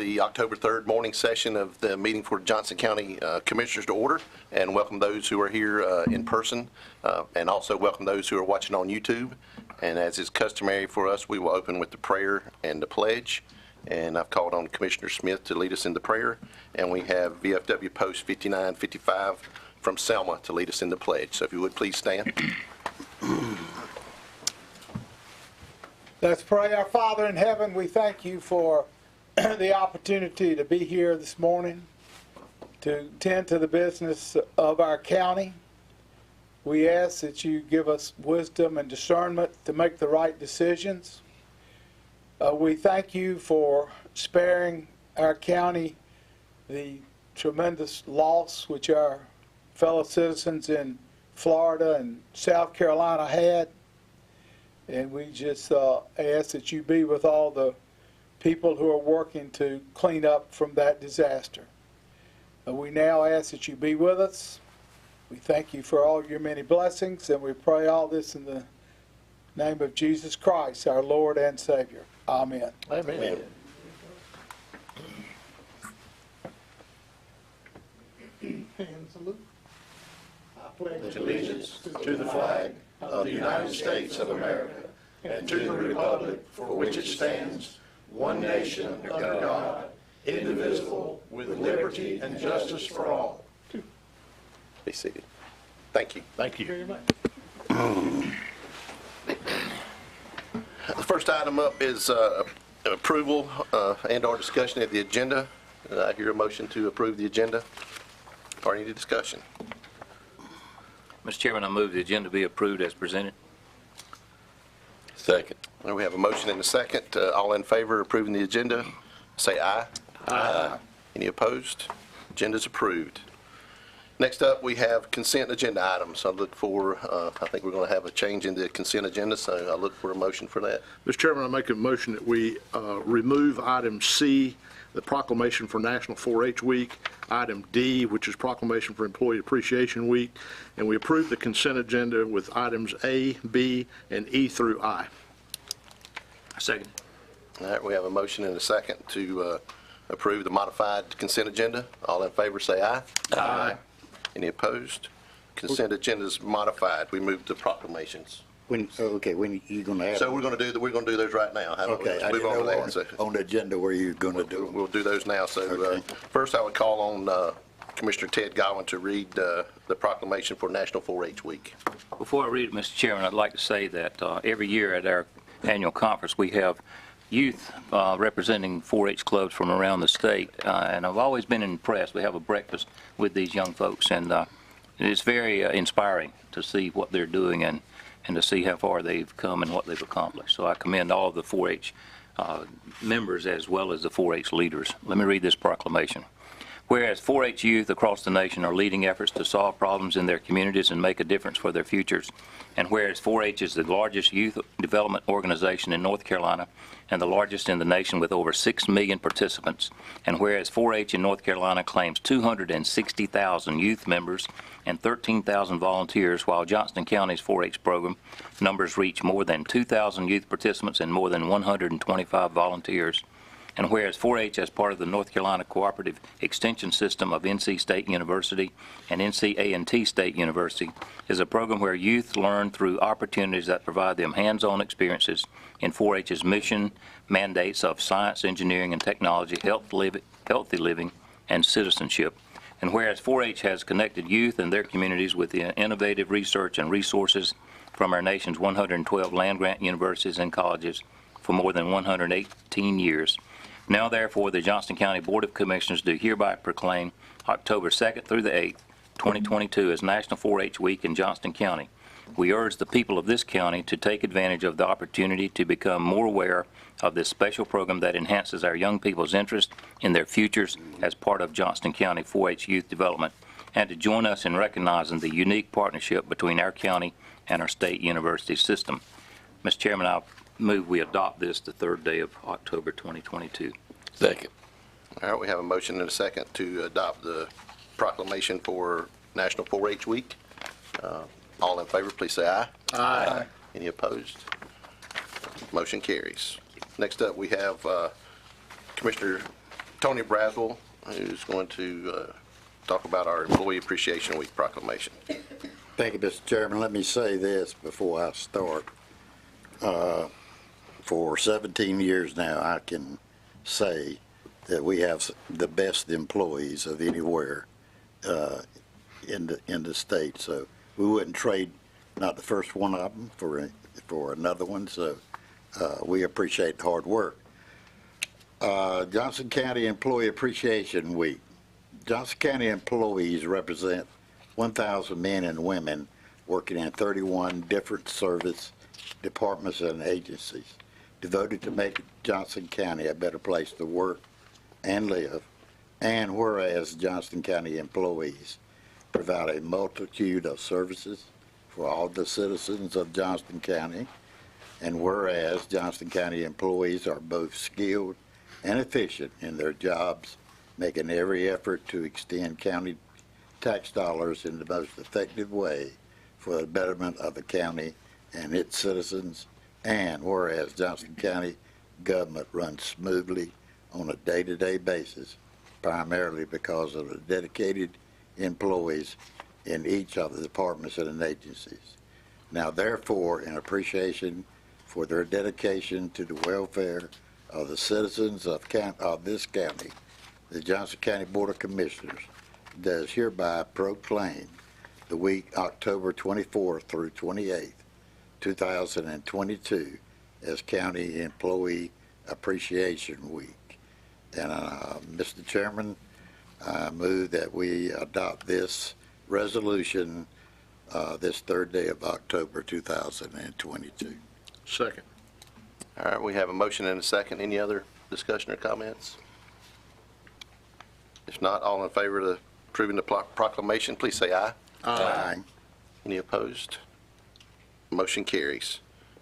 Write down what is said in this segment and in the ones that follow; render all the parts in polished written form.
the October 3rd morning session of the meeting for Johnston County Commissioners to order, and welcome those who are here in person, and also welcome those who are watching on YouTube. And as is customary for us, we will open with the prayer and the pledge. And I've called on Commissioner Smith to lead us in the prayer, and we have VFW Post 5955 from Selma to lead us in the pledge. So if you would please stand. Let's pray. Our Father in heaven, we thank you for the opportunity to be here this morning to tend to the business of our county. We ask that you give us wisdom and discernment to make the right decisions. We thank you for sparing our county the tremendous loss which our fellow citizens in Florida and South Carolina had. And we just ask that you be with all the people who are working to clean up from that disaster. We now ask that you be with us. We thank you for all your many blessings, and we pray all this in the name of Jesus Christ, our Lord and Savior. Amen. Amen. Amen. And salute. I pledge allegiance to the flag of the United States of America and to the republic for which it stands, one nation under God, indivisible, with liberty and justice for all. Be seated. Thank you. Thank you. very much. The first item up is approval and/or discussion of the agenda. I hear a motion to approve the agenda. Or any discussion? Mr. Chairman, I move the agenda be approved as presented. Second. We have a motion and a second. All in favor of approving the agenda, say aye. Aye. Any opposed? Agenda is approved. Next up, we have consent agenda items. I look for, I think we're going to have a change in the consent agenda, so I look for a motion for that. Mr. Chairman, I make a motion that we remove item C, the proclamation for National 4-H Week, item D, which is proclamation for Employee Appreciation Week, and we approve the consent agenda with items A, B, and E through I. Second. All right, we have a motion and a second to approve the modified consent agenda. All in favor say aye. Aye. Any opposed? Consent agenda is modified. We move to proclamations. When you gonna add? So we're going to do those right now. Okay, I Move didn't on to know that. So on the agenda where you're gonna do them. we'll do those now. So Okay. first I would call on Commissioner Ted Godwin to read the proclamation for National 4-H Week. Before I read it, Mr. Chairman, I'd like to say that every year at our annual conference, we have youth representing 4-H clubs from around the state, and I've always been impressed. We have a breakfast with these young folks, and it's very inspiring to see what they're doing and to see how far they've come and what they've accomplished. So I commend all of the 4-H members as well as the 4-H leaders. Let me read this proclamation. Whereas 4-H youth across the nation are leading efforts to solve problems in their communities and make a difference for their futures, and whereas 4-H is the largest youth development organization in North Carolina and the largest in the nation with over 6 million participants, and whereas 4-H in North Carolina claims 260,000 youth members and 13,000 volunteers, while Johnston County's 4-H program numbers reach more than 2,000 youth participants and more than 125 volunteers. And whereas 4-H, as part of the North Carolina Cooperative Extension System of NC State University and NC A&T State University, is a program where youth learn through opportunities that provide them hands-on experiences in 4-H's mission, mandates of science, engineering, and technology, healthy living, and citizenship. And whereas 4-H has connected youth and their communities with the innovative research and resources from our nation's 112 land-grant universities and colleges for more than 118 years, now, therefore, the Johnston County Board of Commissioners do hereby proclaim October 2nd through the 8th, 2022 as National 4-H Week in Johnston County. We urge the people of this county to take advantage of the opportunity to become more aware of this special program that enhances our young people's interest in their futures as part of Johnston County 4-H youth development, and to join us in recognizing the unique partnership between our county and our state university system. Mr. Chairman, I move we adopt this the third day of October 2022. Second. All right, we have a motion and a second to adopt the proclamation for National 4-H Week. All in favor, please say aye. Aye. Any opposed? Motion carries. Next up, we have Commissioner Tony Braswell, who's going to talk about our Employee Appreciation Week proclamation. Thank you, Mr. Chairman. Let me say this before I start. For 17 years now, I can say that we have the best employees of anywhere in the state. So we wouldn't trade not the first one of them for another one. So we appreciate the hard work. Johnston County Employee Appreciation Week. Johnston County employees represent 1,000 men and women working in 31 different service departments and agencies, devoted to making Johnston County a better place to work and live. And whereas Johnston County employees provide a multitude of services for all the citizens of Johnston County, and whereas Johnston County employees are both skilled and efficient in their jobs, making every effort to extend county tax dollars in the most effective way for the betterment of the county and its citizens, and whereas Johnston County government runs smoothly on a day-to-day basis, primarily because of the dedicated employees in each of the departments and agencies. Now, therefore, in appreciation for their dedication to the welfare of the citizens of this county, the Johnston County Board of Commissioners does hereby proclaim the week October 24th through 28th, 2022 as County Employee Appreciation Week. And Mr. Chairman, I move that we adopt this resolution this third day of October 2022. Second. All right, we have a motion and a second. Any other discussion or comments? If not, all in favor of approving the proclamation, please say aye. Aye. Any opposed? Motion carries.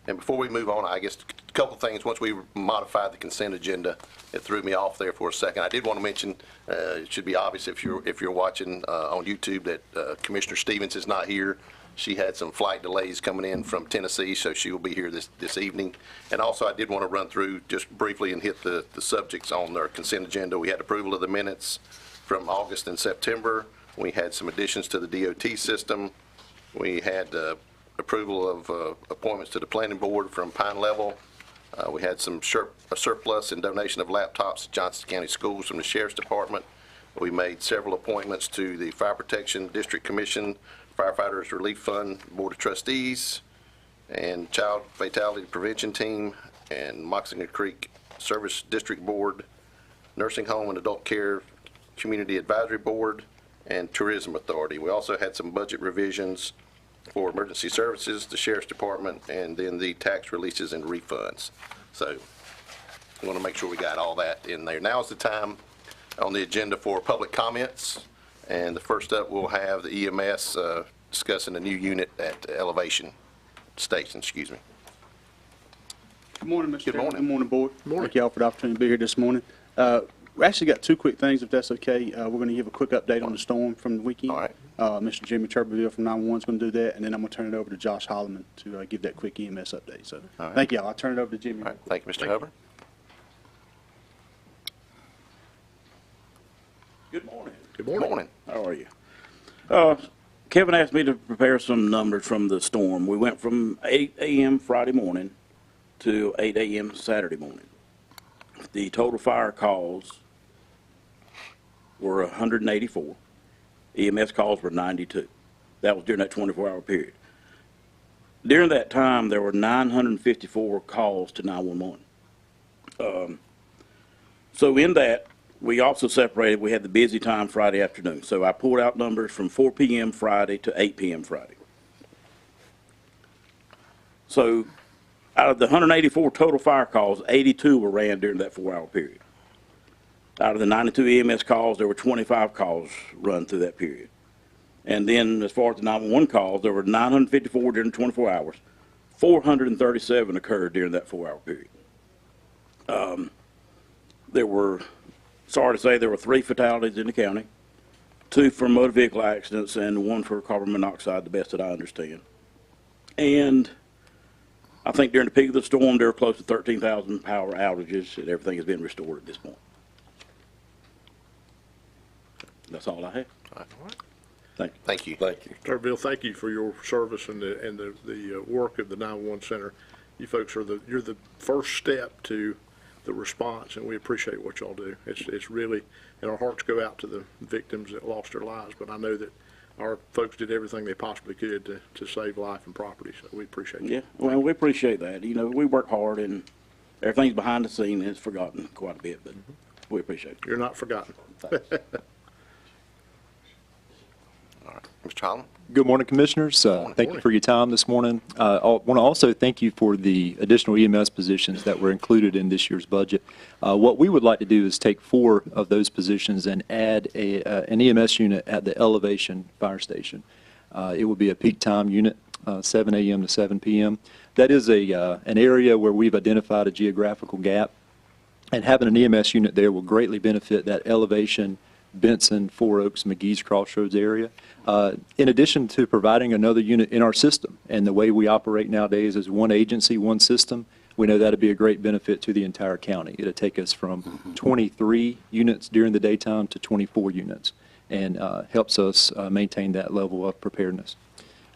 And before we move on, I guess a couple things. Once we modified the consent agenda, it threw me off there for a second. I did want to mention, it should be obvious if you're watching on YouTube that Commissioner Stevens is not here. She had some flight delays coming in from Tennessee, so she will be here this evening. And also, I did want to run through just briefly and hit the subjects on our consent agenda. We had approval of the minutes from August and September. We had some additions to the DOT system. We had approval of appointments to the planning board from Pine Level. We had some a surplus and donation of laptops to Johnston County Schools from the Sheriff's Department. We made several appointments to the Fire Protection District Commission, Firefighters Relief Fund Board of Trustees, and Child Fatality Prevention Team, and Moxinger Creek Service District Board, Nursing Home and Adult Care Community Advisory Board, and Tourism Authority. We also had some budget revisions for emergency services, the Sheriff's Department, and then the tax releases and refunds. So we want to make sure we got all that in there. Now is the time on the agenda for public comments. And the first up, we'll have the EMS discussing a new unit at Elevation Station, excuse me. Good morning, Mr. Good Chairman. morning. Good morning, Board. Good morning. Thank you all for the opportunity to be here this morning. We actually got two quick things, if that's okay. We're going to give a quick update on the storm from the weekend. All right. Mr. Jimmy Turbeville from 911 is going to do that, and then I'm going to turn it over to Josh Holloman to give that quick EMS update. So All right. thank you all. I'll turn it over to Jimmy. All right, thank you, Mr. Hubbard. Good morning. Good Good morning. morning. How are you? Kevin asked me to prepare some numbers from the storm. We went from 8 a.m. Friday morning to 8 a.m. Saturday morning. The total fire calls were 184. EMS calls were 92. That was during that 24-hour period. During that time, there were 954 calls to 911. So in that, we also separated, we had the busy time Friday afternoon. So I pulled out numbers from 4 p.m. Friday to 8 p.m. Friday. So out of the 184 total fire calls, 82 were ran during that 4-hour period. Out of the 92 EMS calls, there were 25 calls run through that period. And then as far as the 911 calls, there were 954 during 24 hours. 437 occurred during that 4-hour period. There were, sorry to say, there were 3 fatalities in the county, 2 from motor vehicle accidents, and 1 for carbon monoxide, the best that I understand. And I think during the peak of the storm, there were close to 13,000 power outages, and everything has been restored at this point. That's all I have. All right. Thank you. Thank you. Thank you. Sir Bill, thank you for your service and the work of the 911 Center. You folks are you're the first step to the response, and we appreciate what y'all do. It's really, and our hearts go out to the victims that lost their lives, but I know that our folks did everything they possibly could to save life and property, so we appreciate you. Yeah, well, we appreciate that. You know, we work hard, and everything's behind the scene, and it's forgotten quite a bit, but we appreciate it. You're not forgotten. All right. Mr. Holland? Good morning, Commissioners. Thank you for your time this morning. I want to also thank you for the additional EMS positions that were included in this year's budget. What we would like to do is take 4 of those positions and add an EMS unit at the Elevation Fire Station. It will be a peak time unit, 7 a.m. to 7 p.m. That is an area where we've identified a geographical gap, and having an EMS unit there will greatly benefit that Elevation, Benson, Four Oaks, McGee's Crossroads area, in addition to providing another unit in our system. And the way we operate nowadays is one agency, one system. We know that would be a great benefit to the entire county. It'll take us from 23 units during the daytime to 24 units, and helps us maintain that level of preparedness.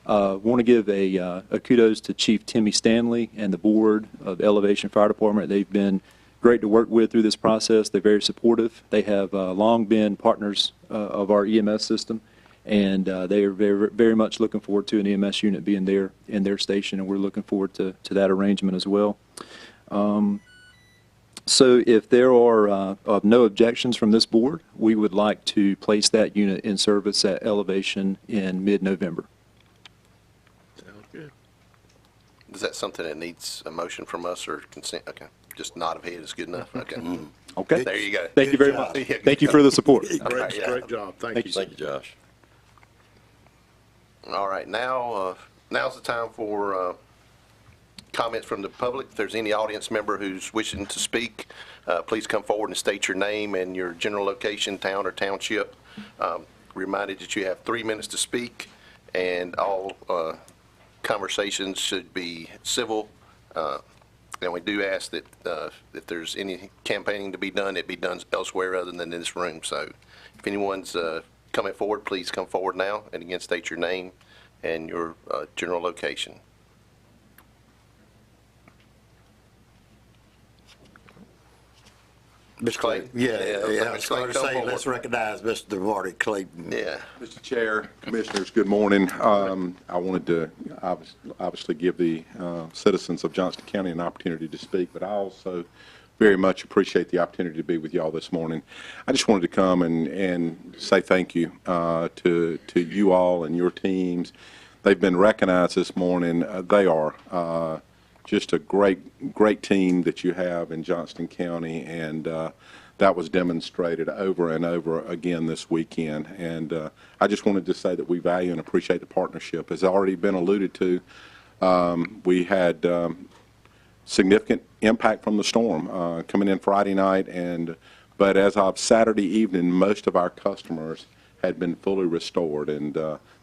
Want to give a kudos to Chief Timmy Stanley and the board of Elevation Fire Department. They've been great to work with through this process. They're very supportive. They have long been partners of our EMS system, and they are very, very much looking forward to an EMS unit being there in their station, and we're looking forward to that arrangement as well. So if there are no objections from this board, we would like to place that unit in service at Elevation in mid-November. Sounds good. Is that something that needs a motion from us or consent? Okay. Just nod of head is good enough. Okay. Okay. There you go. Thank you very much. Thank you for the support. Great job. Thank you. Thank you, Josh. All right. Now's the time for comments from the public. If there's any audience member who's wishing to speak, please come forward and state your name and your general location, town or township. Reminded that you have 3 minutes to speak, and all conversations should be civil. And we do ask that if there's any campaigning to be done, it be done elsewhere other than in this room. So if anyone's coming forward, please come forward now, and again, state your name and your general location. Mr. Clayton? Yeah, Mr. I was Clayton, going to come say, forward. let's recognize Mr. Marty Clayton. Yeah. Mr. Chair, Commissioners, good morning. I wanted to obviously give the citizens of Johnston County an opportunity to speak, but I also very much appreciate the opportunity to be with y'all this morning. I just wanted to come and say thank you to you all and your teams. They've been recognized this morning. They are just a great team that you have in Johnston County, and that was demonstrated over and over again this weekend. And I just wanted to say that we value and appreciate the partnership. As already been alluded to, we had significant impact from the storm coming in Friday night, but as of Saturday evening, most of our customers had been fully restored, and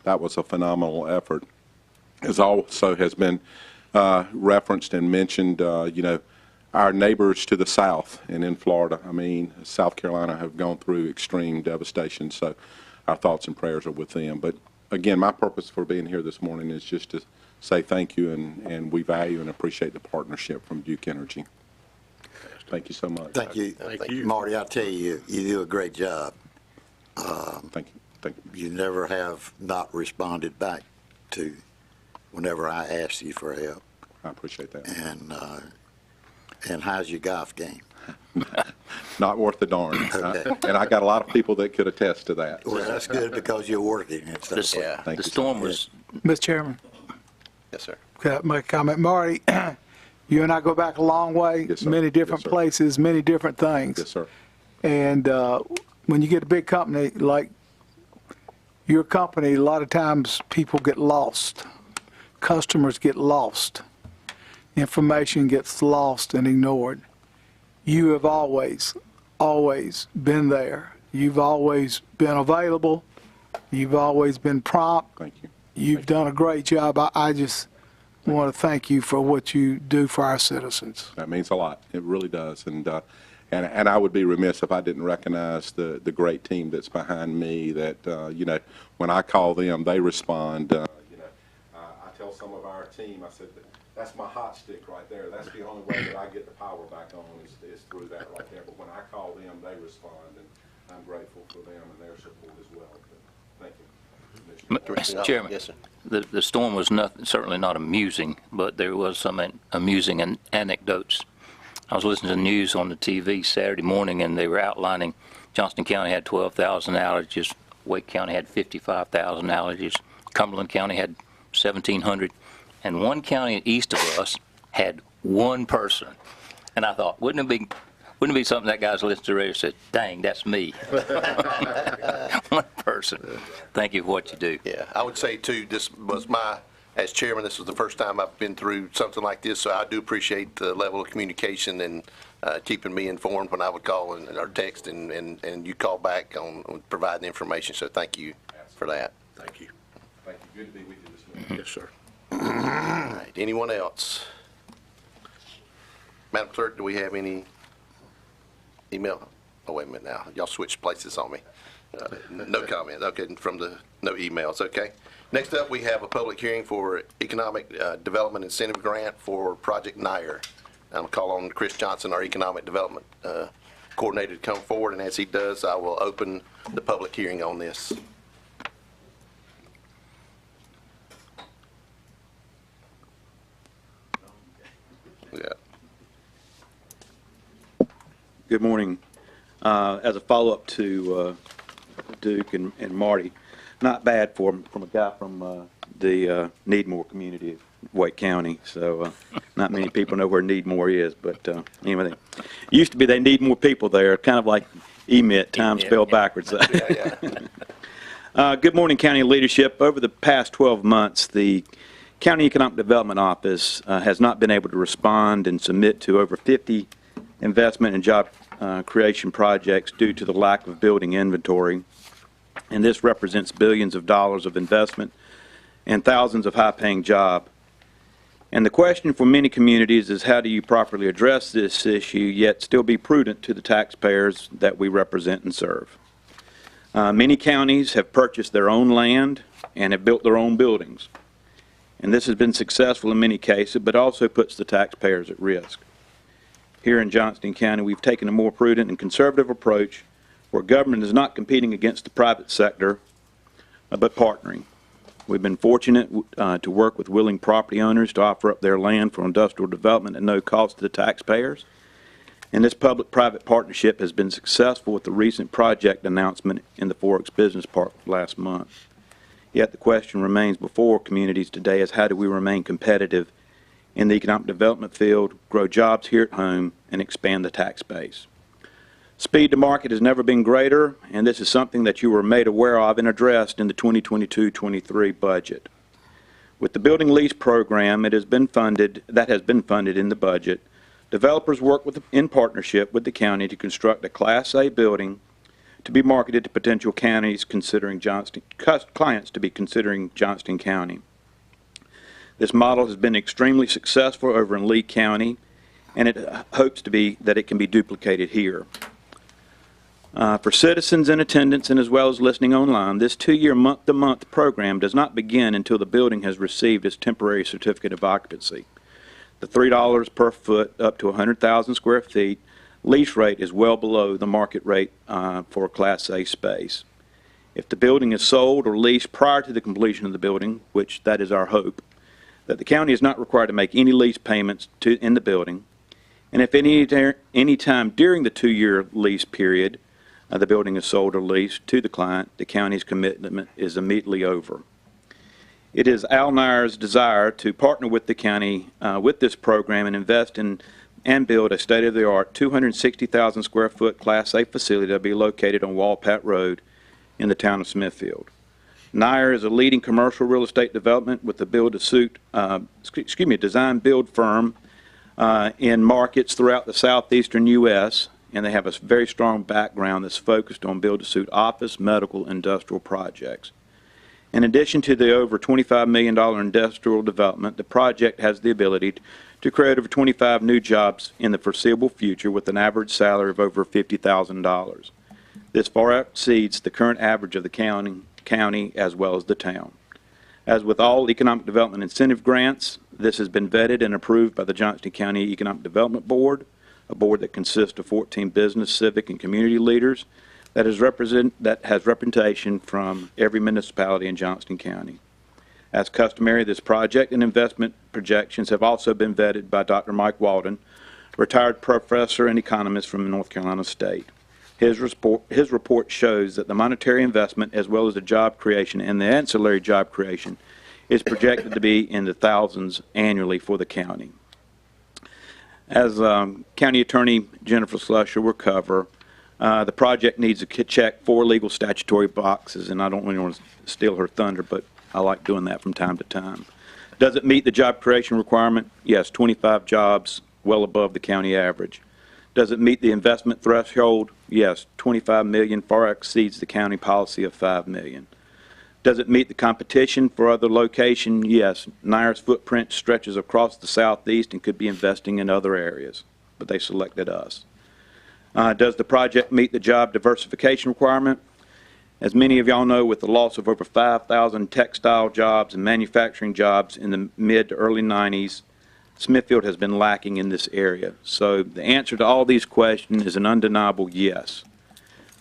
that was a phenomenal effort. As also has been referenced and mentioned, our neighbors to the south and in Florida, South Carolina, have gone through extreme devastation, so our thoughts and prayers are with them. But again, my purpose for being here this morning is just to say thank you, and we value and appreciate the partnership from Duke Energy. Thank you so much. Thank you. Thank you. Marty, I tell you, you do a great job. Thank you. Thank you. You never have not responded back to whenever I ask you for help. I appreciate that. And how's your golf game? Not worth the darn. Okay. And I got a lot of people that could attest to that. Well, that's good because you're working and stuff. Yeah. Thank The you. storm was, Mr. Chairman, Yes, sir. can I make a comment? Marty, you and I go back a long way, Yes, sir. many different Yes, sir. places, many different things. Yes, sir. And when you get a big company like your company, a lot of times people get lost. Customers get lost. Information gets lost and ignored. You have always been there. You've always been available. You've always been prompt. Thank you. You've done a great job. I just want to thank you for what you do for our citizens. That means a lot. It really does. And And I would be remiss if I didn't recognize the great team that's behind me that, when I call them, they respond. I tell some of our team, I said, that's my hot stick right there. That's the only way that I get the power back on is through that right there. But when I call them, they respond, and I'm grateful for them and their support as well. But thank you. Mr. Chairman, Yes, sir. the storm was certainly not amusing, but there was some amusing anecdotes. I was listening to the news on the TV Saturday morning, and they were outlining Johnston County had 12,000 outages, Wake County had 55,000 outages, Cumberland County had 1,700, and one county east of us had one person. And I thought, wouldn't it be something that guy's listening to the radio and said, dang, that's me. One person. Thank you for what you do. Yeah, I would say too, this was as chairman, this was the first time I've been through something like this, so I do appreciate the level of communication and keeping me informed when I would call or text, and you call back on providing information, so thank you for that. Thank you. Thank you. Good to be with you this morning. Yes, sir. All right, anyone else? Madam Clerk, do we have any email? Oh, wait a minute now. Y'all switched places on me. No comment. Okay, no emails. Okay. Next up, we have a public hearing for Economic Development Incentive Grant for Project Nyer. I'm going to call on Chris Johnston, our Economic Development Coordinator, to come forward, and as he does, I will open the public hearing on this. Yeah. Good morning. As a follow-up to Duke and Marty, not bad from a guy from the Needmore community of Wake County, so not many people know where Needmore is, but anyway, it used to be they need more people there, kind of like EMIT, time spelled backwards. Good morning, county leadership. Over the past 12 months, the County Economic Development Office has not been able to respond and submit to over 50 investment and job creation projects due to the lack of building inventory. And this represents billions of dollars of investment and thousands of high-paying jobs. And the question for many communities is, how do you properly address this issue yet still be prudent to the taxpayers that we represent and serve? Many counties have purchased their own land and have built their own buildings. And this has been successful in many cases, but also puts the taxpayers at risk. Here in Johnston County, we've taken a more prudent and conservative approach where government is not competing against the private sector, but partnering. We've been fortunate to work with willing property owners to offer up their land for industrial development at no cost to the taxpayers. And this public-private partnership has been successful with the recent project announcement in the Forex Business Park last month. Yet the question remains before communities today is, how do we remain competitive in the economic development field, grow jobs here at home, and expand the tax base? Speed to market has never been greater, and this is something that you were made aware of and addressed in the 2022-23 budget. With the building lease program, that has been funded in the budget, developers work in partnership with the county to construct a Class A building to be marketed to potential counties considering clients to be considering Johnston County. This model has been extremely successful over in Lee County, and it hopes that it can be duplicated here. For citizens in attendance and as well as listening online, this 2-year month-to-month program does not begin until the building has received its temporary certificate of occupancy. The $3 per foot up to 100,000 square feet lease rate is well below the market rate for a Class A space. If the building is sold or leased prior to the completion of the building, which that is our hope, that the county is not required to make any lease payments in the building, and if any time during the 2-year lease period the building is sold or leased to the client, the county's commitment is immediately over. It is Al Nyer's desire to partner with the county with this program and invest in and build a state-of-the-art 260,000 square foot Class A facility that will be located on Walpat Road in the town of Smithfield. Nyer is a leading commercial real estate development with a design-build firm in markets throughout the southeastern U.S., and they have a very strong background that's focused on build-to-suit office, medical, industrial projects. In addition to the over $25 million industrial development, the project has the ability to create over 25 new jobs in the foreseeable future with an average salary of over $50,000. This far exceeds the current average of the county as well as the town. As with all economic development incentive grants, this has been vetted and approved by the Johnston County Economic Development Board, a board that consists of 14 business, civic, and community leaders that has representation from every municipality in Johnston County. As customary, this project and investment projections have also been vetted by Dr. Mike Walden, retired professor and economist from North Carolina State. His report shows that the monetary investment as well as the job creation and the ancillary job creation is projected to be in the thousands annually for the county. As County Attorney Jennifer Slusher will cover, the project needs to check 4 legal statutory boxes, and I don't really want to steal her thunder, but I like doing that from time to time. Does it meet the job creation requirement? Yes, 25 jobs, well above the county average. Does it meet the investment threshold? Yes, $25 million far exceeds the county policy of $5 million. Does it meet the competition for other location? Yes, Nyer's footprint stretches across the southeast and could be investing in other areas, but they selected us. Does the project meet the job diversification requirement? As many of y'all know, with the loss of over 5,000 textile jobs and manufacturing jobs in the mid to early 90s, Smithfield has been lacking in this area. So the answer to all these questions is an undeniable yes.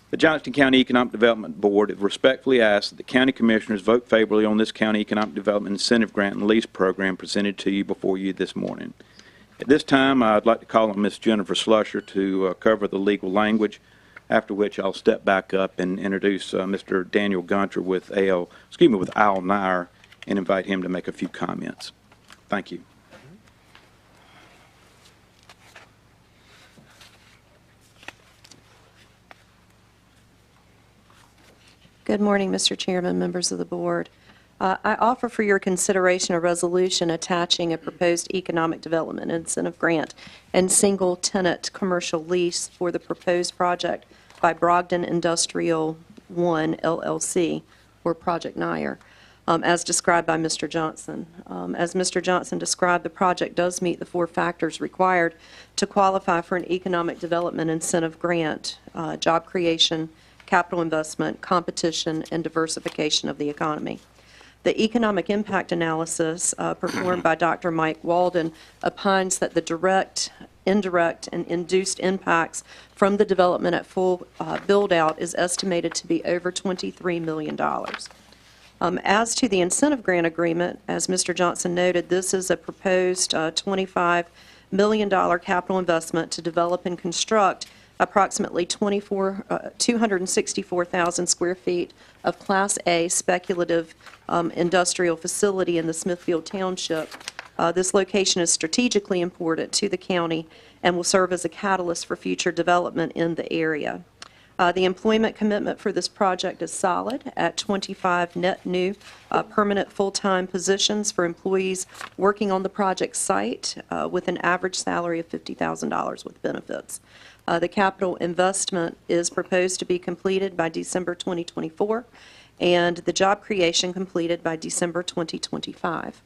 The Johnston County Economic Development Board respectfully asks that the county commissioners vote favorably on this county economic development incentive grant and lease program presented to you before you this morning. At this time, I'd like to call on Ms. Jennifer Slusher to cover the legal language, after which I'll step back up and introduce Mr. Daniel Gunter with Al Nyer and invite him to make a few comments. Thank you. Good morning, Mr. Chairman, members of the board. I offer for your consideration a resolution attaching a proposed economic development incentive grant and single-tenant commercial lease for the proposed project by Brogdon Industrial 1 LLC, or Project Nyer, as described by Mr. Johnston. As Mr. Johnston described, the project does meet the 4 factors required to qualify for an economic development incentive grant: job creation, capital investment, competition, and diversification of the economy. The economic impact analysis performed by Dr. Mike Walden opines that the direct, indirect, and induced impacts from the development at full build-out is estimated to be over $23 million. As to the incentive grant agreement, as Mr. Johnston noted, this is a proposed $25 million capital investment to develop and construct approximately 264,000 square feet of Class A speculative industrial facility in the Smithfield Township. This location is strategically important to the county and will serve as a catalyst for future development in the area. The employment commitment for this project is solid at 25 net new permanent full-time positions for employees working on the project site with an average salary of $50,000 with benefits. The capital investment is proposed to be completed by December 2024 and the job creation completed by December 2025.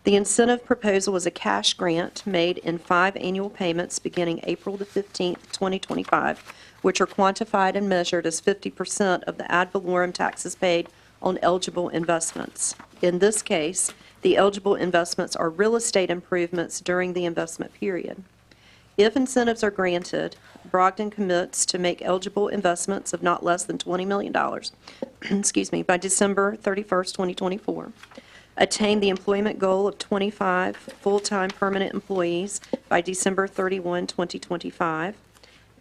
The incentive proposal is a cash grant made in 5 annual payments beginning April the 15th, 2025, which are quantified and measured as 50% of the ad valorem taxes paid on eligible investments. In this case, the eligible investments are real estate improvements during the investment period. If incentives are granted, Brogdon commits to make eligible investments of not less than $20 million by December 31st, 2024, attain the employment goal of 25 full-time permanent employees by December 31, 2025,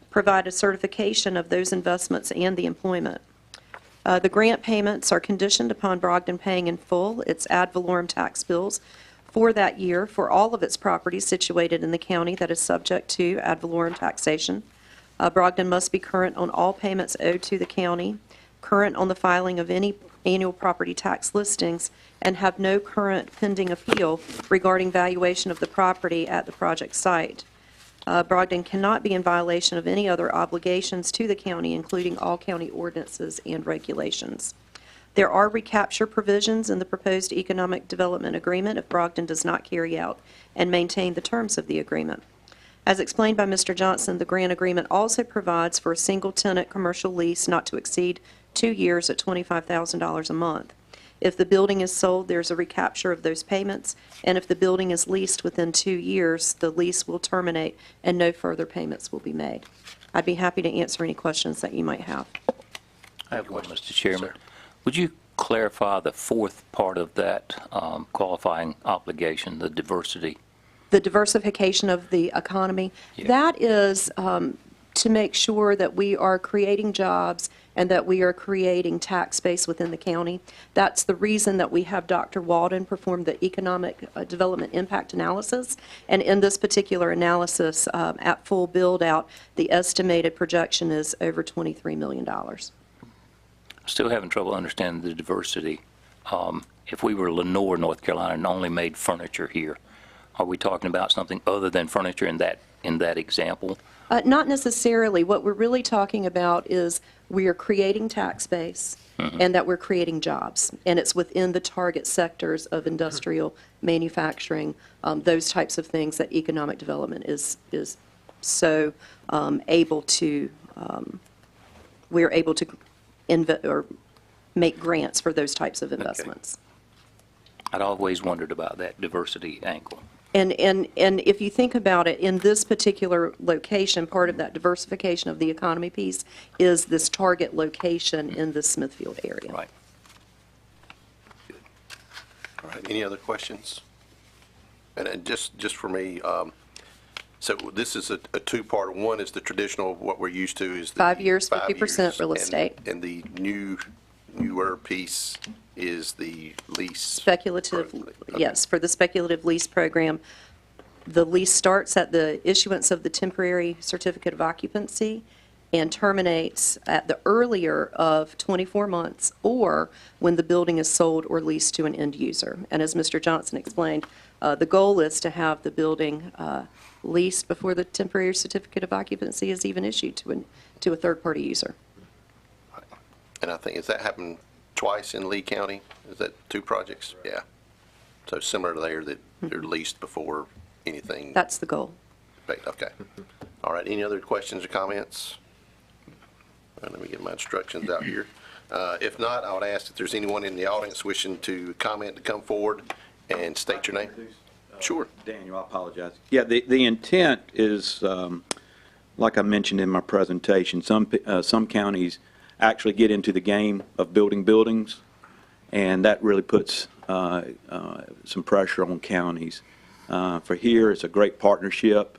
provide a certification of those investments and the employment. The grant payments are conditioned upon Brogdon paying in full its ad valorem tax bills for that year for all of its properties situated in the county that is subject to ad valorem taxation. Brogdon must be current on all payments owed to the county, current on the filing of any annual property tax listings, and have no current pending appeal regarding valuation of the property at the project site. Brogdon cannot be in violation of any other obligations to the county, including all county ordinances and regulations. There are recapture provisions in the proposed economic development agreement if Brogdon does not carry out and maintain the terms of the agreement. As explained by Mr. Johnston, the grant agreement also provides for a single-tenant commercial lease not to exceed 2 years at $25,000 a month. If the building is sold, there's a recapture of those payments, and if the building is leased within 2 years, the lease will terminate and no further payments will be made. I'd be happy to answer any questions that you might have. I have one, Mr. Chairman. Would you clarify the fourth part of that qualifying obligation, the diversity? The diversification of the economy, Yeah. that is to make sure that we are creating jobs and that we are creating tax base within the county. That's the reason that we have Dr. Walden perform the economic development impact analysis. And in this particular analysis, at full build-out, the estimated projection is over $23 million. Still having trouble understanding the diversity. If we were Lenoir, North Carolina, and only made furniture here, are we talking about something other than furniture in that example? Not necessarily. What we're really talking about is we are creating tax base and that we're creating jobs. And it's within the target sectors of industrial, manufacturing, those types of things that economic development is so able to, we're able to or make grants for those types of investments. Okay. I'd always wondered about that diversity angle. And if you think about it, in this particular location, part of that diversification of the economy piece is this target location in the Smithfield area. Right. All right, any other questions? And just for me, so this is a two-part. One is the traditional, what we're used to is the 5 years, 5 50% years, real estate. And the newer piece is the lease. Speculative, Okay. yes, for the speculative lease program. The lease starts at the issuance of the temporary certificate of occupancy and terminates at the earlier of 24 months or when the building is sold or leased to an end user. And as Mr. Johnson explained, the goal is to have the building leased before the temporary certificate of occupancy is even issued to a third-party user. And I think, has that happened twice in Lee County? Is that 2 projects? Yeah. So similar to there, that they're leased before anything. That's the goal. Okay. All right, any other questions or comments? All right, let me get my instructions out here. If not, I would ask if there's anyone in the audience wishing to comment to come forward and state your name. Sure. Daniel, I apologize. Yeah, the intent is, like I mentioned in my presentation, some counties actually get into the game of building buildings, and that really puts some pressure on counties. For here, it's a great partnership.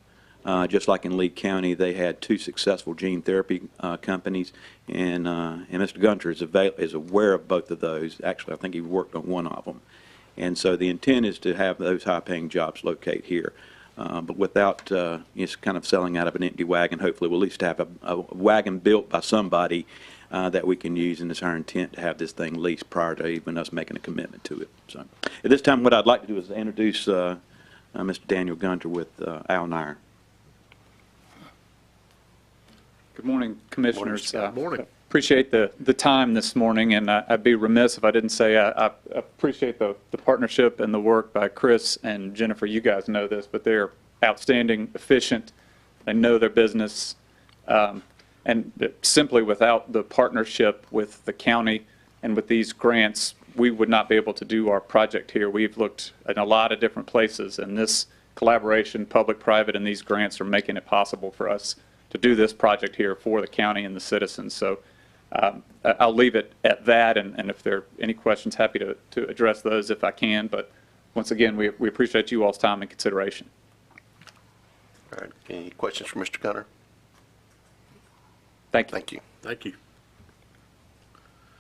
Just like in Lee County, they had 2 successful gene therapy companies, and Mr. Gunter is aware of both of those. Actually, I think he worked on one of them. And so the intent is to have those high-paying jobs locate here. But without just kind of selling out of an empty wagon, hopefully we'll at least have a wagon built by somebody that we can use, and it's our intent to have this thing leased prior to even us making a commitment to it. So at this time, what I'd like to do is introduce Mr. Daniel Gunter with Al Nyer. Good morning, Commissioners. Good morning. Appreciate the time this morning, and I'd be remiss if I didn't say I appreciate the partnership and the work by Chris and Jennifer. You guys know this, but they're outstanding, efficient. They know their business, and simply without the partnership with the county and with these grants, we would not be able to do our project here. We've looked in a lot of different places, and this collaboration, public-private, and these grants are making it possible for us to do this project here for the county and the citizens. So I'll leave it at that, and if there are any questions, happy to address those if I can. But once again, we appreciate you all's time and consideration. All right, any questions for Mr. Gunter? Thank you. Thank you. Thank you.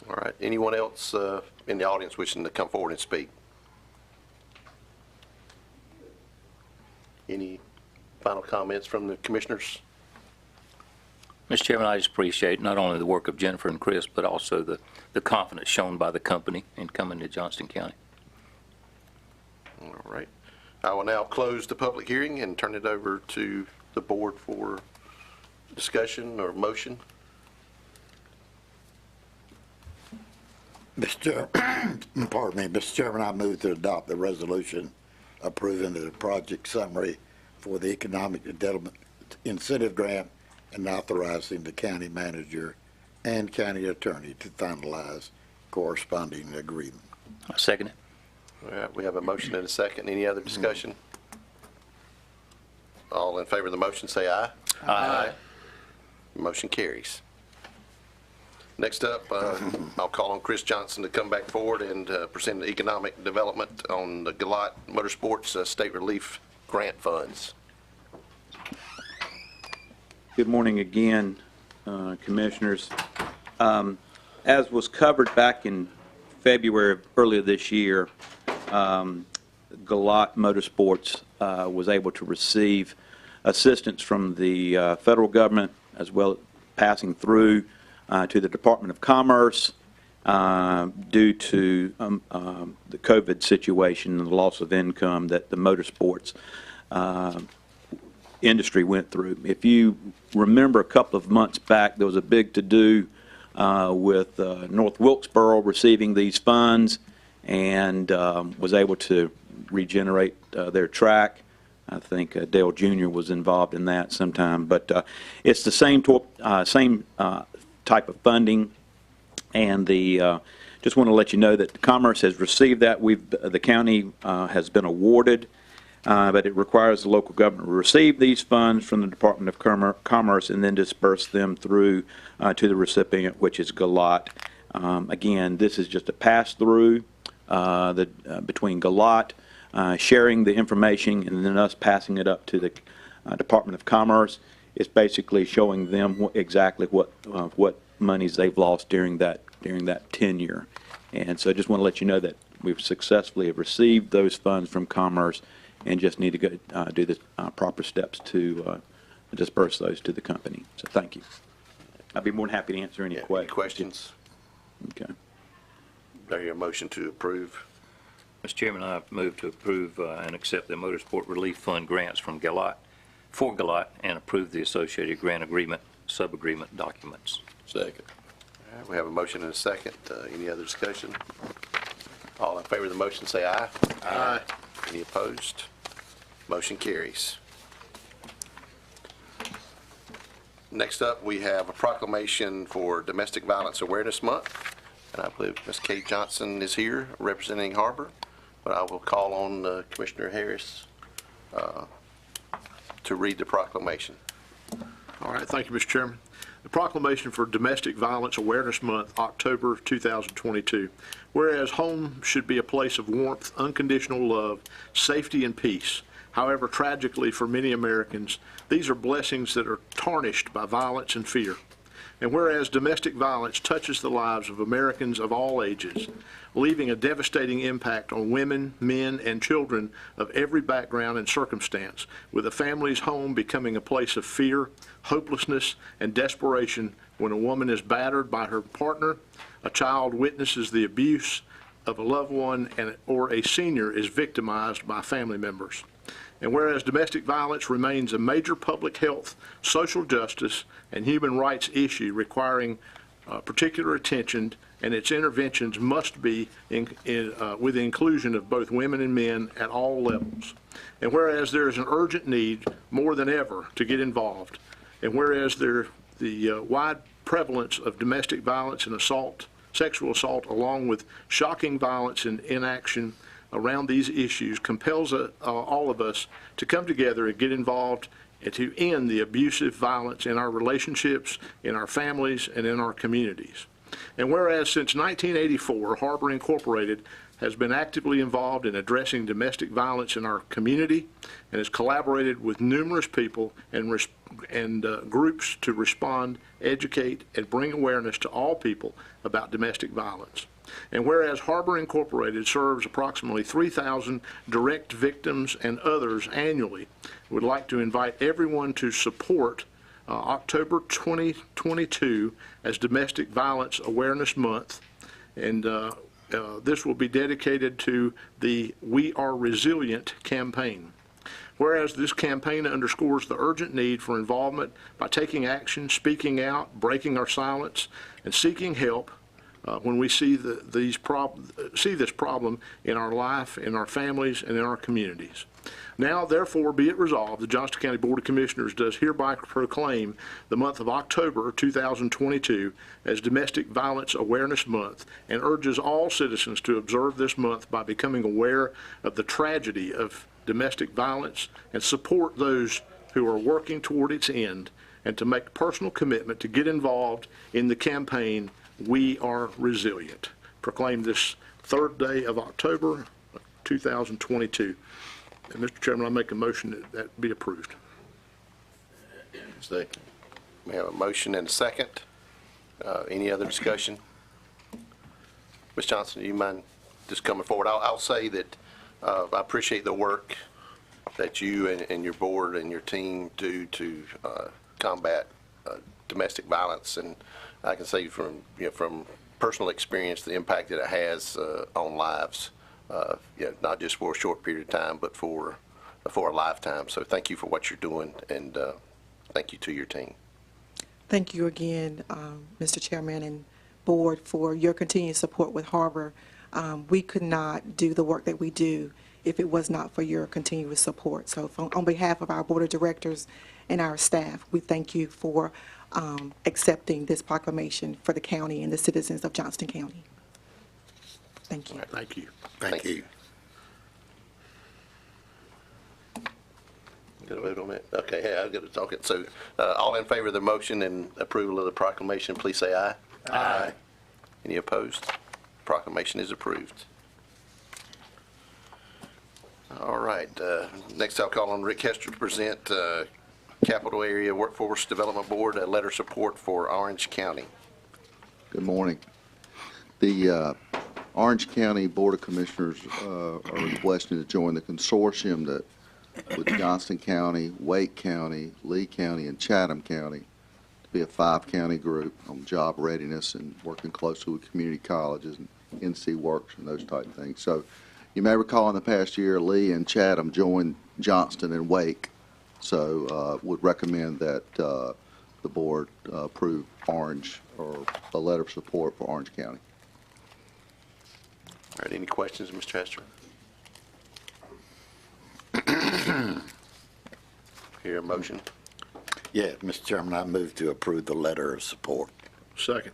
All right, anyone else in the audience wishing to come forward and speak? Any final comments from the commissioners? Mr. Chairman, I just appreciate not only the work of Jennifer and Chris, but also the confidence shown by the company in coming to Johnston County. All right. I will now close the public hearing and turn it over to the board for discussion or motion. Pardon me, Mr. Chairman, I move to adopt the resolution approving the project summary for the Economic Development Incentive Grant and authorizing the county manager and county attorney to finalize corresponding agreement. I second it. All right, we have a motion and a second. Any other discussion? All in favor of the motion, say aye. Aye. Motion carries. Next up, I'll call on Chris Johnston to come back forward and present the economic development on the Galat Motorsports State Relief Grant Funds. Good morning again, Commissioners. As was covered back in February of earlier this year, Galat Motorsports was able to receive assistance from the federal government, as well as passing through to the Department of Commerce due to the COVID situation and the loss of income that the motorsports industry went through. If you remember a couple of months back, there was a big to-do with North Wilkesboro receiving these funds and was able to regenerate their track. I think Dale Jr. was involved in that sometime, but it's the same type of funding, and just want to let you know that Commerce has received that. The county has been awarded, but it requires the local government to receive these funds from the Department of Commerce and then disperse them through to the recipient, which is Galat. Again, this is just a pass-through between Galat sharing the information and then us passing it up to the Department of Commerce. It's basically showing them exactly what monies they've lost during that tenure. And so I just want to let you know that we've successfully received those funds from Commerce and just need to go do the proper steps to disperse those to the company. So thank you. I'd be more than happy to answer any questions. Any questions? Okay. Do I hear a motion to approve? Mr. Chairman, I move to approve and accept the Motorsport Relief Fund grants from Galat, for Galat, and approve the associated grant agreement, sub-agreement documents. Second. All right, we have a motion and a second. Any other discussion? All in favor of the motion, say aye. Aye. Any opposed? Motion carries. Next up, we have a proclamation for Domestic Violence Awareness Month. And I believe Ms. Kate Johnston is here representing Harbor, but I will call on Commissioner Harris to read the proclamation. All right, thank you, Mr. Chairman. The proclamation for Domestic Violence Awareness Month, October 2022. Whereas home should be a place of warmth, unconditional love, safety, and peace. However, tragically for many Americans, these are blessings that are tarnished by violence and fear. And whereas domestic violence touches the lives of Americans of all ages, leaving a devastating impact on women, men, and children of every background and circumstance, with a family's home becoming a place of fear, hopelessness, and desperation when a woman is battered by her partner, a child witnesses the abuse of a loved one, or a senior is victimized by family members. And whereas domestic violence remains a major public health, social justice, and human rights issue requiring particular attention, and its interventions must be with the inclusion of both women and men at all levels. And whereas there is an urgent need more than ever to get involved, and whereas the wide prevalence of domestic violence and assault, sexual assault, along with shocking violence and inaction around these issues compels all of us to come together and get involved and to end the abusive violence in our relationships, in our families, and in our communities. And whereas since 1984, Harbor Incorporated has been actively involved in addressing domestic violence in our community and has collaborated with numerous people and groups to respond, educate, and bring awareness to all people about domestic violence. And whereas Harbor Incorporated serves approximately 3,000 direct victims and others annually, would like to invite everyone to support October 2022 as Domestic Violence Awareness Month. And this will be dedicated to the We Are Resilient campaign. Whereas this campaign underscores the urgent need for involvement by taking action, speaking out, breaking our silence, and seeking help when we see this problem in our life, in our families, and in our communities. Now, therefore, be it resolved, the Johnston County Board of Commissioners does hereby proclaim the month of October 2022 as Domestic Violence Awareness Month and urges all citizens to observe this month by becoming aware of the tragedy of domestic violence and support those who are working toward its end, and to make personal commitment to get involved in the campaign, We Are Resilient. Proclaim this 3rd day of October 2022. And Mr. Chairman, I make a motion that that be approved. Second. We have a motion and a second. Any other discussion? Ms. Johnston, do you mind just coming forward? I'll say that I appreciate the work that you and your board and your team do to combat domestic violence, and I can say from personal experience the impact that it has on lives. Not just for a short period of time, but for a lifetime. So thank you for what you're doing, and thank you to your team. Thank you again, Mr. Chairman and Board, for your continued support with Harbor. We could not do the work that we do if it was not for your continuous support. So on behalf of our Board of Directors and our staff, we thank you for accepting this proclamation for the county and the citizens of Johnston County. Thank you. All right, thank you. Thank you. Got to vote on that? Okay, yeah, I've got to talk it. So all in favor of the motion and approval of the proclamation, please say aye. Aye. Any opposed? Proclamation is approved. All right, next I'll call on Rick Hester to present Capital Area Workforce Development Board, a letter of support for Orange County. Good morning. The Orange County Board of Commissioners are requesting to join the consortium that with Johnston County, Wake County, Lee County, and Chatham County to be a 5-county group on job readiness and working closely with community colleges and NC Works and those type of things. So you may recall in the past year, Lee and Chatham joined Johnston and Wake. So would recommend that the board approve Orange, or a letter of support for Orange County. All right, any questions, Mr. Hester? Hear a motion? Yeah, Mr. Chairman, I move to approve the letter of support. Second.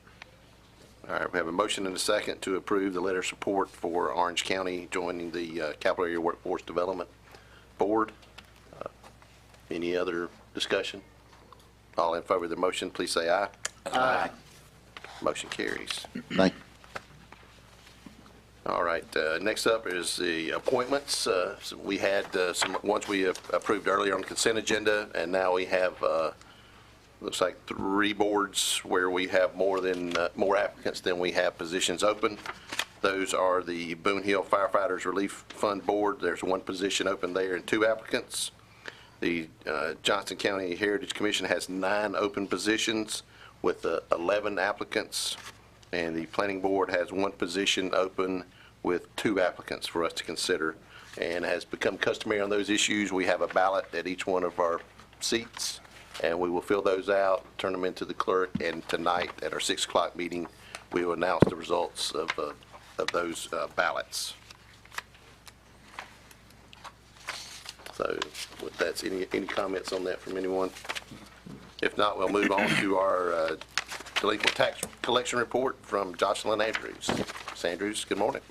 All right, we have a motion and a second to approve the letter of support for Orange County joining the Capital Area Workforce Development Board. Any other discussion? All in favor of the motion, please say aye. Aye. Motion carries. Thank you. All right, next up is the appointments. So we had some ones we approved earlier on the consent agenda, and now we have, looks like 3 boards where we have more applicants than we have positions open. Those are the Boone Hill Firefighters Relief Fund Board. There's 1 position open there and 2 applicants. The Johnston County Heritage Commission has 9 open positions with 11 applicants, and the Planning Board has 1 position open with 2 applicants for us to consider. And has become customary on those issues, we have a ballot at each one of our seats, and we will fill those out, turn them into the clerk, and tonight at our 6 o'clock meeting, we will announce the results of those ballots. So with that, any comments on that from anyone? If not, we'll move on to our delinquent tax collection report from Jocelyn Andrews. Ms. Andrews, good morning.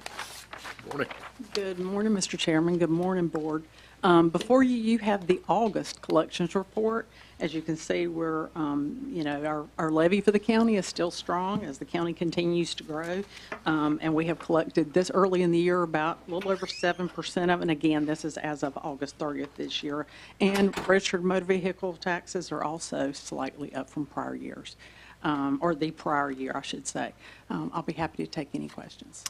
Good morning. Good morning, Mr. Chairman. Good morning, Board. Before you have the August collections report. As you can see, we're, our levy for the county is still strong as the county continues to grow. And we have collected this early in the year about a little over 7% of it. And again, this is as of August 30th this year. And registered motor vehicle taxes are also slightly up from prior years, or the prior year, I should say. I'll be happy to take any questions.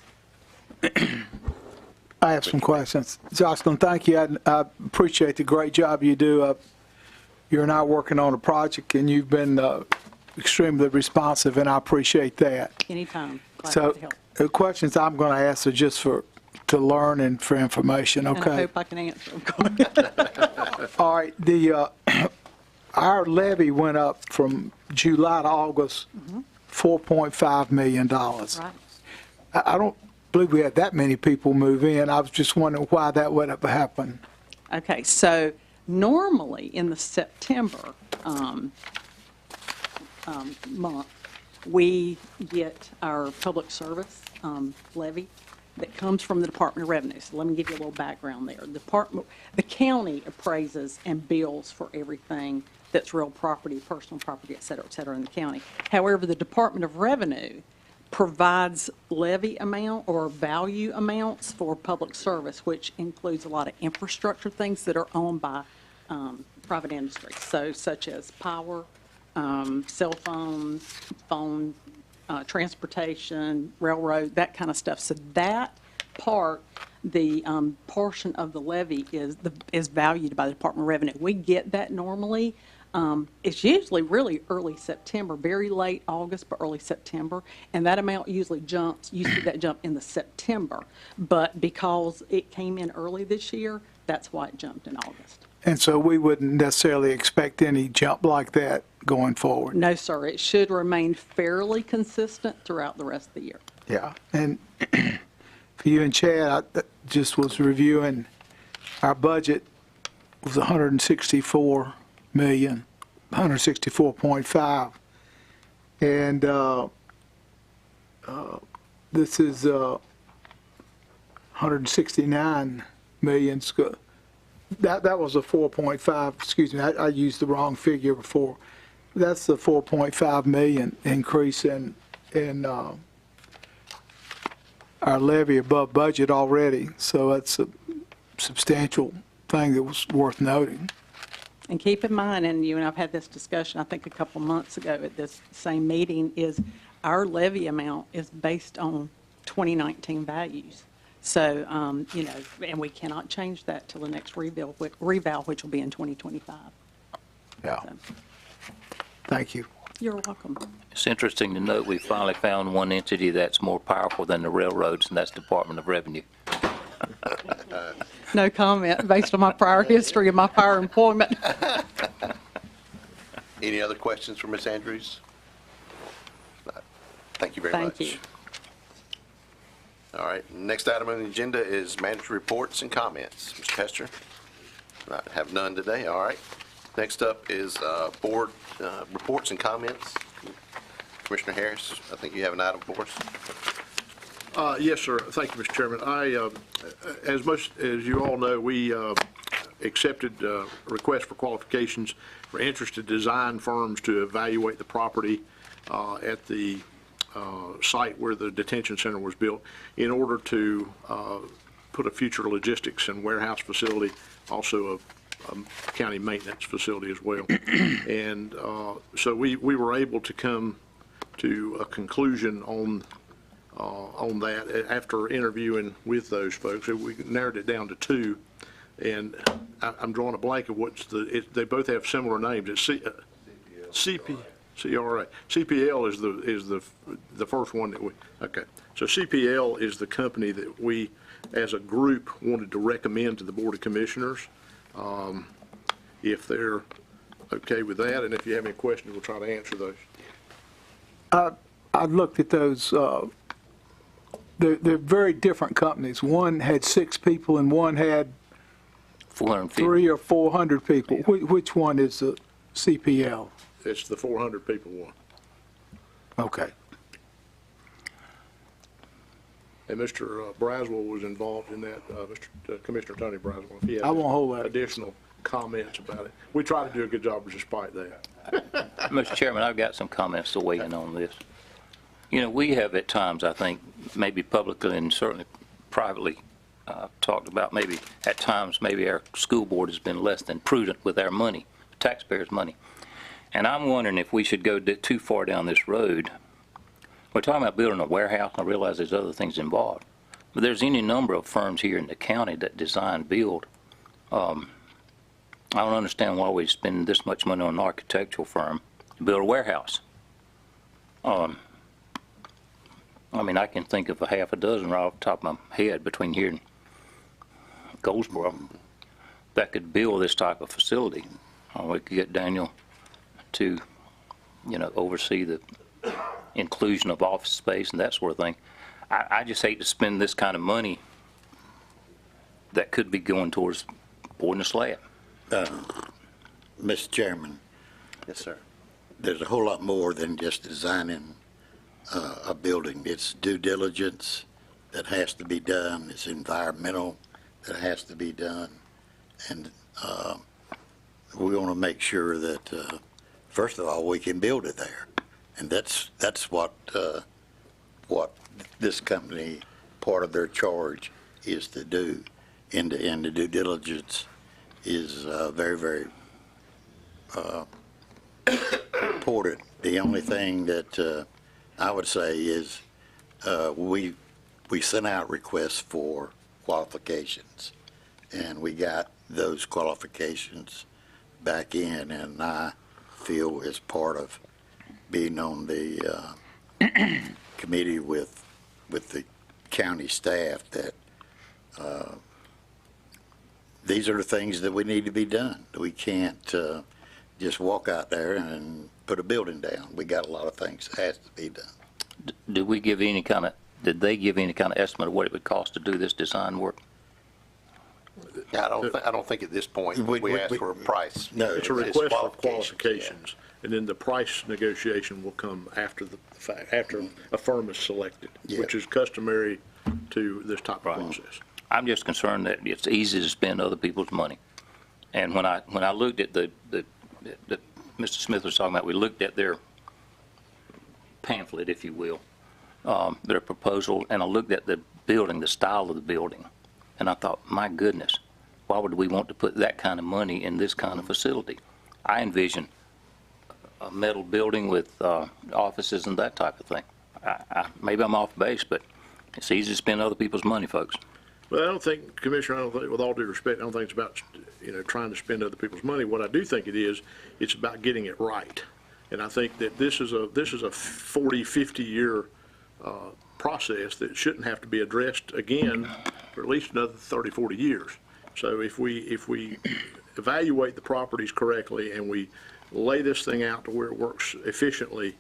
I have some questions. Jocelyn, thank you. I appreciate the great job you do. You and I are working on a project, and you've been extremely responsive, and I appreciate that. Anytime. Glad So to help. the questions I'm going to ask are just to learn and for information, okay? And I hope I can answer them. All right. Our levy went up from July to August $4.5 million. Right. I don't believe we had that many people move in. I was just wondering why that would have happened. Okay, so normally in the September month, we get our public service levy that comes from the Department of Revenue. So let me give you a little background there. The county appraises and bills for everything that's real property, personal property, et cetera, in the county. However, the Department of Revenue provides levy amount or value amounts for public service, which includes a lot of infrastructure things that are owned by private industry, so such as power, cell phones, phone, transportation, railroad, that kind of stuff. So that part, the portion of the levy is valued by the Department of Revenue. We get that normally. It's usually really early September, very late August, but early September, and that amount usually jumps. You see that jump in the September, but because it came in early this year, that's why it jumped in August. And so we wouldn't necessarily expect any jump like that going forward. No, sir. It should remain fairly consistent throughout the rest of the year. Yeah, and for you and Chad, I just was reviewing, our budget was $164 million, 164.5, and this is 169 million. That was a 4.5. Excuse me, I used the wrong figure before. That's the 4.5 million increase in our levy above budget already. So that's a substantial thing that was worth noting. And keep in mind, and you and I've had this discussion, I think a couple months ago at this same meeting, is our levy amount is based on 2019 values. So, and we cannot change that till the next reval, which will be in 2025. Yeah. So. Thank you. You're welcome. It's interesting to note we finally found one entity that's more powerful than the railroads, and that's Department of Revenue. No comment based on my prior history of my prior employment. Any other questions for Ms. Andrews? Thank you very much. Thank you. All right, next item on the agenda is manager reports and comments. Mr. Pester? Right, have none today, all right. Next up is board reports and comments. Commissioner Harris, I think you have an item for us. Yes, sir. Thank you, Mr. Chairman. As you all know, we accepted requests for qualifications for interested design firms to evaluate the property at the site where the detention center was built in order to put a future logistics and warehouse facility, also a county maintenance facility as well. And so we were able to come to a conclusion on that after interviewing with those folks. We narrowed it down to two, and I'm drawing a blank of they both have similar names. It's CRA. CPL is the first one that okay. So CPL is the company that we, as a group, wanted to recommend to the Board of Commissioners. If they're okay with that, and if you have any questions, we'll try to answer those. I looked at those. They're very different companies. One had 6 people, and one had 300 or 400 people. Which one is the CPL? It's the 400 people one. Okay. And Mr. Braswell was involved in that, Commissioner Tony Braswell. If he I won't hold that. Additional comments about it. We try to do a good job despite that. Mr. Chairman, I've got some comments to weigh in on this. You know, we have at times, I think, maybe publicly and certainly privately talked about maybe at times maybe our school board has been less than prudent with our money, taxpayers' money. And I'm wondering if we should go too far down this road. We're talking about building a warehouse, and I realize there's other things involved. But there's any number of firms here in the county that design, build. I don't understand why we spend this much money on an architectural firm to build a warehouse. I mean, I can think of a half a dozen right off the top of my head between here and Goldsboro that could build this type of facility. We could get Daniel to, oversee the inclusion of office space and that sort of thing. I just hate to spend this kind of money that could be going towards boarding a slab. Mr. Chairman, Yes, sir. there's a whole lot more than just designing a building. It's due diligence that has to be done. It's environmental that has to be done. And we want to make sure that, first of all, we can build it there. And that's what this company, part of their charge is to do. And the due diligence is very, very important. The only thing that I would say is we sent out requests for qualifications, and we got those qualifications back in, and I feel as part of being on the committee with the county staff that these are the things that we need to be done. We can't just walk out there and put a building down. We got a lot of things that has to be done. Did they give any kind of estimate of what it would cost to do this design work? Yeah, I don't think at this point we asked for a price. No, It's a request for qualifications, and then the price negotiation will come after the fact, after a firm is selected, which is customary to this type of process. I'm just concerned that it's easy to spend other people's money. And when I looked at the Mr. Smith was talking about, we looked at their pamphlet, if you will, their proposal, and I looked at the building, the style of the building, and I thought, my goodness, why would we want to put that kind of money in this kind of facility? I envision a metal building with offices and that type of thing. Maybe I'm off base, but it's easy to spend other people's money, folks. Well, I don't think, Commissioner, I don't think, with all due respect, I don't think it's about, trying to spend other people's money. What I do think it is, it's about getting it right. And I think that this is a 40, 50-year process that shouldn't have to be addressed again for at least another 30, 40 years. So if we evaluate the properties correctly and we lay this thing out to where it works efficiently,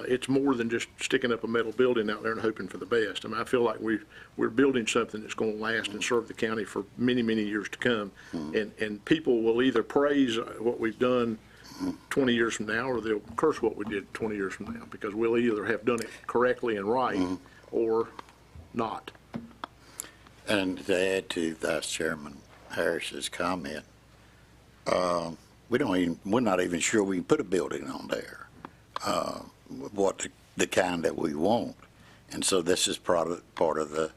it's more than just sticking up a metal building out there and hoping for the best. I mean, I feel like we're building something that's going to last and serve the county for many, many years to come. And people will either praise what we've done 20 years from now, or they'll curse what we did 20 years from now, because we'll either have done it correctly and right or not. And to add to Vice Chairman Harris's comment, we're not even sure we can put a building on there. What the kind that we want. And so this is part of the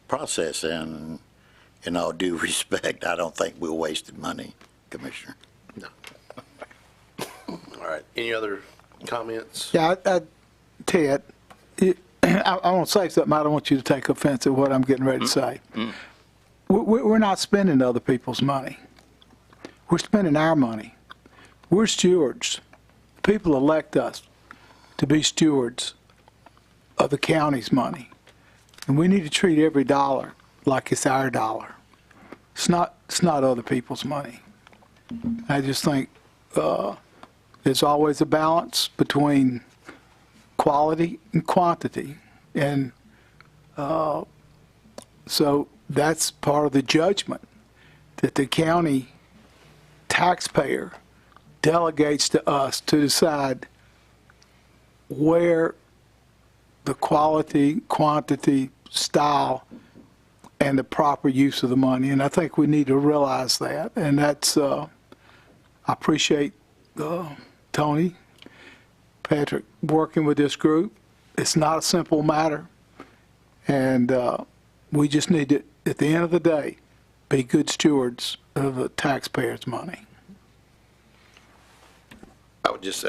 process, and in all due respect, I don't think we're wasting money, Commissioner. No. All right. Any other comments? Yeah, Ted, I want to say something. I don't want you to take offense at what I'm getting ready to say. We're not spending other people's money. We're spending our money. We're stewards. People elect us to be stewards of the county's money. And we need to treat every dollar like it's our dollar. It's not other people's money. I just think there's always a balance between quality and quantity. And so that's part of the judgment that the county taxpayer delegates to us to decide where the quality, quantity, style, and the proper use of the money. And I think we need to realize that. And that's, I appreciate Tony, Patrick, working with this group. It's not a simple matter. And we just need to, at the end of the day, be good stewards of the taxpayers' money. I would just,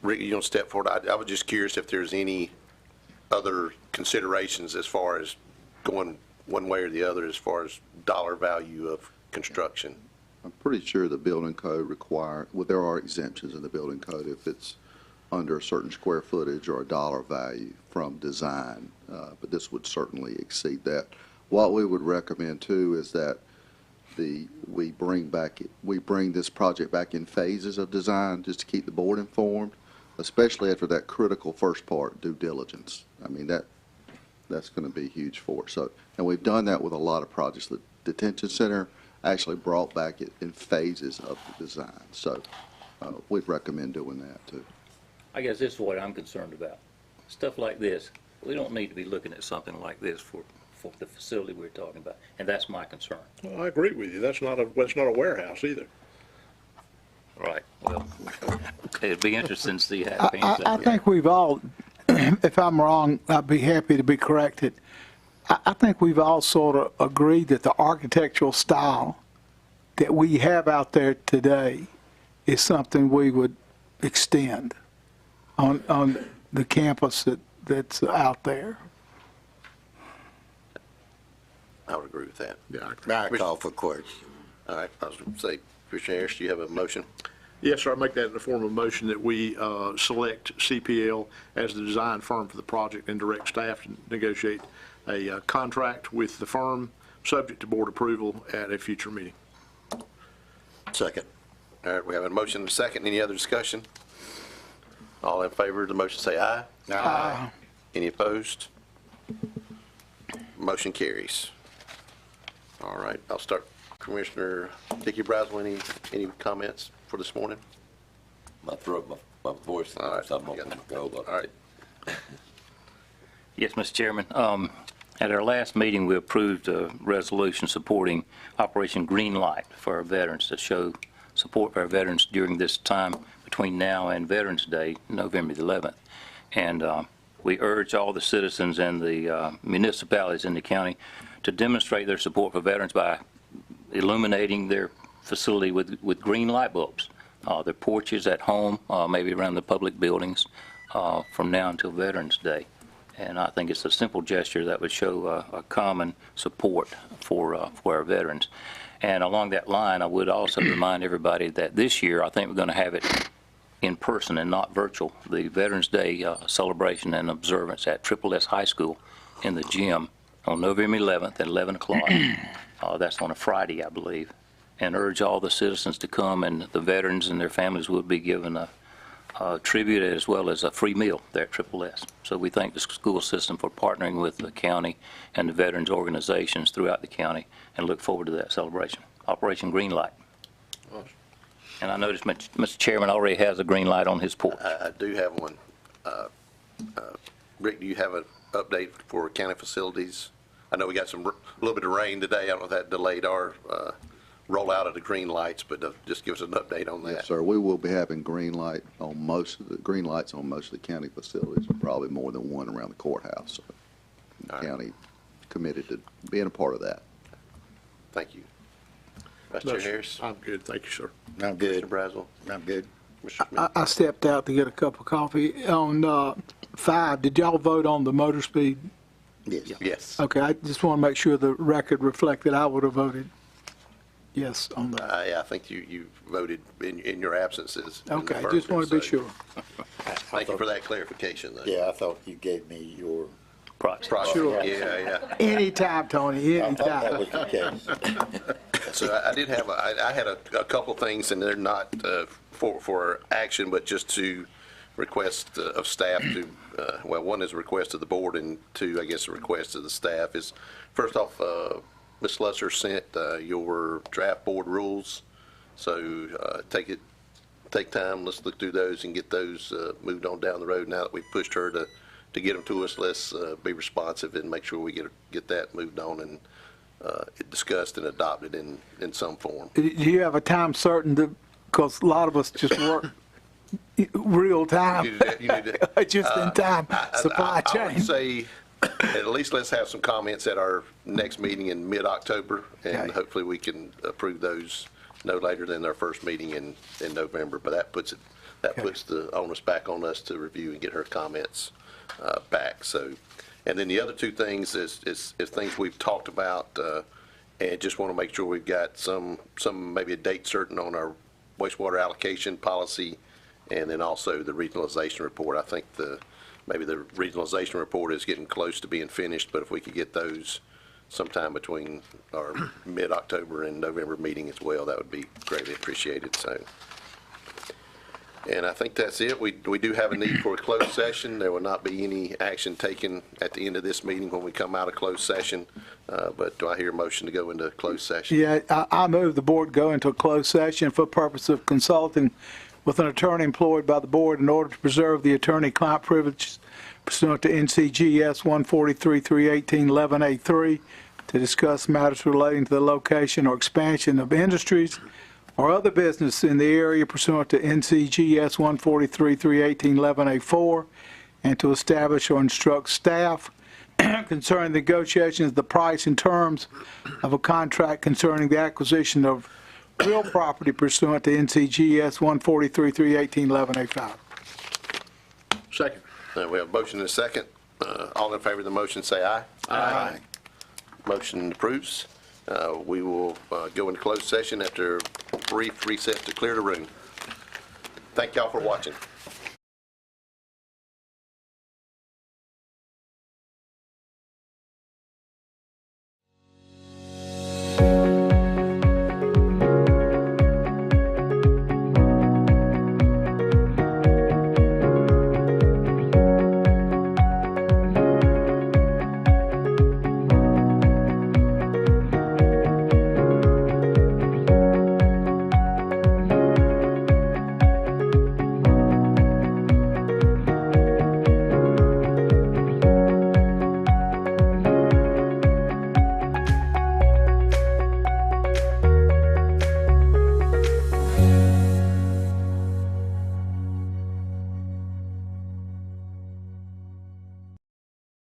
Rick, you want to step forward? I was just curious if there's any other considerations as far as going one way or the other as far as dollar value of construction. I'm pretty sure the building code there are exemptions in the building code if it's under a certain square footage or a dollar value from design, but this would certainly exceed that. What we would recommend too is that we bring this project back in phases of design just to keep the board informed. especially after that critical first part, due diligence. I mean, that's going to be huge for us. So, and we've done that with a lot of projects. The detention center actually brought back it in phases of the design. So we'd recommend doing that too. I guess this is what I'm concerned about. Stuff like this, we don't need to be looking at something like this for the facility we're talking about, and that's my concern. Well, I agree with you. That's not a warehouse either. Right, well, okay, it'd be interesting to see how it pans out. I think we've all, if I'm wrong, I'd be happy to be corrected. I think we've all sort of agreed that the architectural style that we have out there today is something we would extend on the campus that's out there. I would agree with that. Yeah, I call for question. All right, I was going to say, Commissioner Harris, do you have a motion? Yes, sir. I make that in the form of a motion that we select CPL as the design firm for the project and direct staff to negotiate a contract with the firm, subject to board approval at a future meeting. Second. All right, we have a motion and a second. Any other discussion? All in favor of the motion say aye. Aye. Any opposed? Motion carries. All right, I'll start. Commissioner Dickey Braswell, any comments for this morning? My throat, my voice, All right. something on the go. All right. Yes, Mr. Chairman. At our last meeting, we approved a resolution supporting Operation Greenlight for our veterans to show support for our veterans during this time between now and Veterans Day, November the 11th. And we urge all the citizens and the municipalities in the county to demonstrate their support for veterans by illuminating their facility with green light bulbs, their porches at home, maybe around the public buildings, from now until Veterans Day. And I think it's a simple gesture that would show a common support for our veterans. And along that line, I would also remind everybody that this year, I think we're going to have it in person and not virtual, the Veterans Day celebration and observance at Triple S High School in the gym on November 11th at 11 o'clock. That's on a Friday, I believe. And urge all the citizens to come, and the veterans and their families will be given a tribute as well as a free meal there at Triple S. So we thank the school system for partnering with the county and the veterans organizations throughout the county and look forward to that celebration. Operation Greenlight. And I noticed Mr. Chairman already has a green light on his porch. I do have one. Rick, do you have an update for county facilities? I know we got a little bit of rain today. I don't know if that delayed our rollout of the green lights, but just give us an update on that. Yes, sir. We will be having green lights on most of the county facilities, probably more than one around the courthouse. So the county committed to being a part of that. Thank you. Vice Chair Harris? I'm good. Thank you, sir. I'm good. Mr. Braswell? I'm good. Mr. Smith? I stepped out to get a cup of coffee. On 5, did y'all vote on the motor speed? Yes. Yes. Okay, I just want to make sure the record reflected I would have voted yes on that. I think you voted in your absences. Okay, just want to be sure. Thank you for that clarification, though. Yeah, I thought you gave me your Proxy. Sure. Yeah. Anytime, Tony, I thought that was anytime. the case. So I did have, I had a couple things, and they're not for action, but just to request of staff to, well, one is a request of the board, and two, I guess, a request of the staff is, first off, Ms. Lusser sent your draft board rules, so take time, let's look through those and get those moved on down the road. Now that we've pushed her to get them to us, let's be responsive and make sure we get that moved on and discussed and adopted in some form. Do you have a time certain, because a lot of us just work real time, You need to- just in time, supply I chain. would say at least let's have some comments at our next meeting in mid-October, and Okay. hopefully we can approve those no later than our first meeting in November. But that puts the onus back on us to review and get her comments back. So, and then the other two things is things we've talked about, and just want to make sure we've got some maybe a date certain on our wastewater allocation policy, and then also the regionalization report. I think maybe the regionalization report is getting close to being finished, but if we could get those sometime between our mid-October and November meeting as well, that would be greatly appreciated. So, And I think that's it. We do have a need for a closed session. There will not be any action taken at the end of this meeting when we come out of closed session. But do I hear a motion to go into closed session? Yeah, I move the board go into a closed session for purpose of consulting with an attorney employed by the board in order to preserve the attorney-client privileges pursuant to NCGS 143-318-11A3 to discuss matters relating to the location or expansion of industries or other business in the area pursuant to NCGS 143-318-11A4, and to establish or instruct staff concerning negotiations, the price and terms of a contract concerning the acquisition of real property pursuant to NCGS 143-318-11A5. Second. We have a motion and a second. All in favor of the motion, say aye. Aye. Motion approves. We will go into closed session after a brief recess to clear the room. Thank y'all for watching.